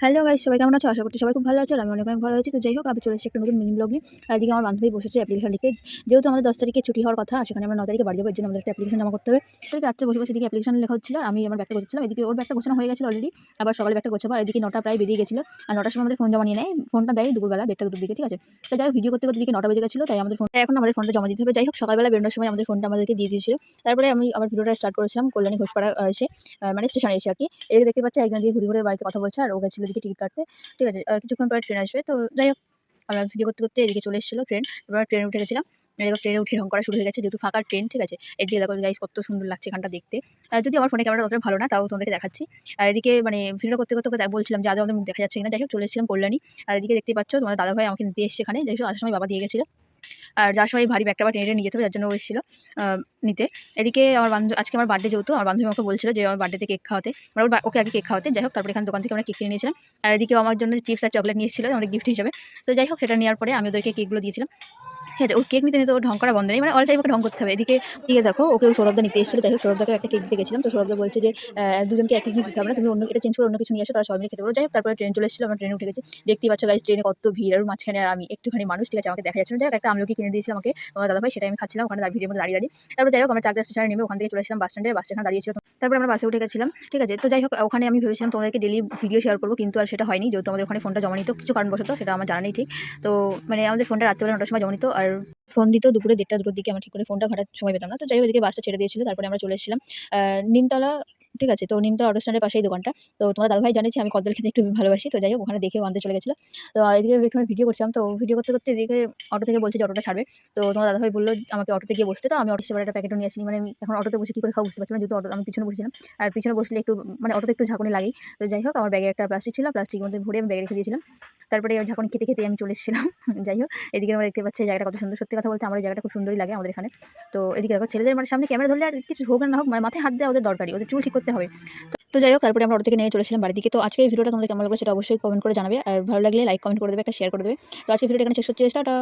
Hello guys, সবাই কেমন আছো? আশা করছি সবাই খুব ভালো আছো আর আমি অনেক ভালো আছি। তো যাই হোক, আমি চলে এসেছি একটা নতুন মিনি ব্লগ নিয়ে। আর এদিকে আমার বান্ধবী বসেছে অ্যাপ্লিকেশন লিখতে। যেহেতু আমাদের 10 তারিখে ছুটি হওয়ার কথা, সেখানে আমরা 9 তারিখে বাড়ি যাবো। এর জন্য আমাদের একটা অ্যাপ্লিকেশন জমা করতে হবে। তো রাত্রে বসে বসে এদিকে অ্যাপ্লিকেশন লেখা হচ্ছিল, আমি আমার ব্যাগটা গোছাচ্ছিলাম। এদিকে ওর ব্যাগটা গোছানো হয়ে গেছিল অলরেডি, আবার সকালে ব্যাগটা গোছাবো। আর এদিকে 9টা প্রায় বেজে গেছিল। আর 9টার সময় আমাদের ফোন জমা নিয়ে নেয়, ফোনটা দেয় দুপুরবেলা 1:30 2টোর দিকে, ঠিক আছে? তো যাই হোক, ভিডিও করতে করতে এদিকে 9টা বেজে গেছিলো, তাই আমাদের ফোনটা এখন আমাদের ফোনটা জমা দিতে হবে। যাই হোক, সকালবেলা বেরোনোর সময় আমাদের ফোনটা আমাদেরকে দিয়ে দিয়েছিল। তারপরে আমি আবার ভিডিওটা স্টার্ট করেছিলাম কল্যাণী ঘোষপাড়া এসে, মানে স্টেশনে এসে আর কি। এদিকে দেখতে পাচ্ছি একজন দিয়ে ঘুরে ঘুরে বাড়িতে কথা বলছে, আর ও গেছিল এদিকে টিকিট কাটতে, ঠিক আছে? আর কিছুক্ষণ পরে ট্রেন আসবে। তো যাই হোক, আমরা ভিডিও করতে করতে এদিকে চলে এসেছিল ট্রেন। এবার ট্রেনে উঠে গেছিলাম। এদিকে ট্রেনে উঠে ঢং করা শুরু হয়ে গেছে, যেহেতু ফাঁকা ট্রেন, ঠিক আছে? এদিকে দেখো গাইস, কত সুন্দর লাগছে এখানটা দেখতে। যদিও আমার ফোনে ক্যামেরা অতটা ভালো না, তাও তোমাদেরকে দেখাচ্ছি। আর এদিকে মানে ভিডিও করতে করতে ওকে বলছিলাম যে আদৌ আমাদের মুখ দেখা যাচ্ছে কিনা। যাই হোক, চলে এসেছিলাম কল্যাণী। আর এদিকে দেখতেই পাচ্ছ, তোমার দাদাভাই আমাকে নিতে এসছে এখানে। যাই হোক, আসার সময় বাবা দিয়ে গেছিল। আর যার সময় ভারী ব্যাগটা আবার টেনে নিয়ে যেতে হবে, যার জন্য ও এসেছিল নিতে। এদিকে আমার আজকে আমার বার্থডে, যেহেতু আমার বান্ধবী আমাকে বলছিল যে আমার বার্থডেতে কেক খাওয়াতে, মানে ওকে আগে কেক খাওয়াতে। যাই হোক, তারপরে এখান দোকান থেকে আমরা কেক কিনে নিয়েছিলাম। আর এদিকে আমার জন্য চিপস আর চকলেট নিয়ে এসেছিল আমাদের গিফট হিসেবে। তো যাই হোক, সেটা নেওয়ার পরে আমি ওদেরকে কেকগুলো দিয়েছিলাম। ঠিক আছে? ওর কেক নিতে নিতে ওর ঢং করা বন্ধ নেই, মানে অল টাইম ওকে ঢং করতে হবে। এদিকে দেখো, ওকে সৌরভদা নিতে এসেছিল। যাই হোক, সৌরভদাকে একটা কেক দিতে গেছিলাম। তো সৌরভদা বলছে যে দুজনকে এক জিনিস দিতে হবে না, তুমি অন্য এটা চেঞ্জ করে অন্য কিছু নিয়ে আসো, তারা সবাই মিলে খেতে পারো। যাই হোক, তারপরে ট্রেন চলে এসেছিল, আমরা ট্রেনে উঠে গেছি। দেখতেই পাচ্ছ গাইস, ট্রেনে কত ভিড়, আর মাঝখানে আর আমি একটুখানি মানুষ, ঠিক আছে? আমাকে দেখা যাচ্ছে না। যাই হোক, একটা আমলকি কিনে দিয়েছিল আমাকে আমার দাদাভাই, সেটাই আমি খাচ্ছিলাম ওখানে ভিড়ের মধ্যে দাঁড়িয়ে দাঁড়িয়ে। তারপর যাই হোক, আমরা চাকদা স্টেশনে নেমে ওখান থেকে চলে এসেছিলাম বাস স্ট্যান্ডে। বাস স্ট্যান্ডে দাঁড়িয়েছিল। তারপর আমরা বাসে উঠে গেছিলাম, ঠিক আছে? তো যাই হোক, ওখানে আমি ভেবেছিলাম তোমাদেরকে ডেলি ভিডিও শেয়ার করবো, কিন্তু আর সেটা হয়নি, যেহেতু আমাদের ওখানে ফোনটা জমা নিত কিছু কারণবশত, সেটা আমার জানা নেই ঠিক। তো মানে আমাদের ফোনটা রাত্রেবেলা 9টার সময় জমা নিত, আর ফোন দিত দুপুরে 1:30 2টোর দিকে। আমরা ঠিক করে ফোনটা ঘাটার সময় পেতাম না। তো যাই হোক, এদিকে বাসটা ছেড়ে দিয়েছিল। তারপরে আমরা চলে এসেছিলাম নিমতলা, ঠিক আছে? তো নিমতলা অটো স্ট্যান্ডের পাশেই দোকানটা। তো তোমার দাদাভাই জানিয়েছে আমি কদবেল খেতে একটু ভালোবাসি। তো যাই হোক, ওখানে দেখেও আনতে চলে গেছিল। তো এদিকে একটুখানি ভিডিও করছিলাম। তো ভিডিও করতে করতে এদিকে অটো থেকে বলছে যে অটোটা ছাড়বে। তো তোমার দাদাভাই বললো আমাকে অটোতে গিয়ে বসতে। তো আমি অটো সেবার একটা প্যাকেটও নিয়ে আসিনি, মানে আমি এখন অটোতে বসে কী করে খাবো বুঝতে পারছি না, যেহেতু অটো আমি পিছনে বসেছিলাম। আর পিছনে বসলে একটু মানে অটোতে একটু ঝাঁকুনি লাগেই। তো যাই হোক, আমার ব্যাগে একটা প্লাস্টিক ছিল, প্লাস্টিকের মধ্যে ভরে আমি ব্যাগে রেখে দিয়েছিলাম। তারপরে ঝাঁকুনি খেতে খেতে আমি চলে এসেছিলাম। যাই হোক, এদিকে তোমরা দেখতে পাচ্ছ এই জায়গাটা কত সুন্দর। সত্যি কথা বলতে আমার এই জায়গাটা খুব সুন্দরই লাগে আমাদের এখানে। তো এদিকে দেখো, ছেলেদের মানে সামনে ক্যামেরা ধরলে আর কিছু হোক আর না হোক, মানে মাথায় হাত দেওয়া ওদের দরকারি, ওদের চুল ঠিক করতে হবে। তো যাই হোক, তারপরে আমরা অটো থেকে নিয়ে চলেছিলাম বাড়ির দিকে। তো আজকে এই ভিডিওটা তোমাদের কেমন লাগবে সেটা অবশ্যই কমেন্ট করে জানাবে, আর ভালো লাগলে লাইক কমেন্ট করে দেবে, একটা শেয়ার করে দেবে। তো আজকে ভিডিওটা এখানে শেষ হচ্ছে। টাটা।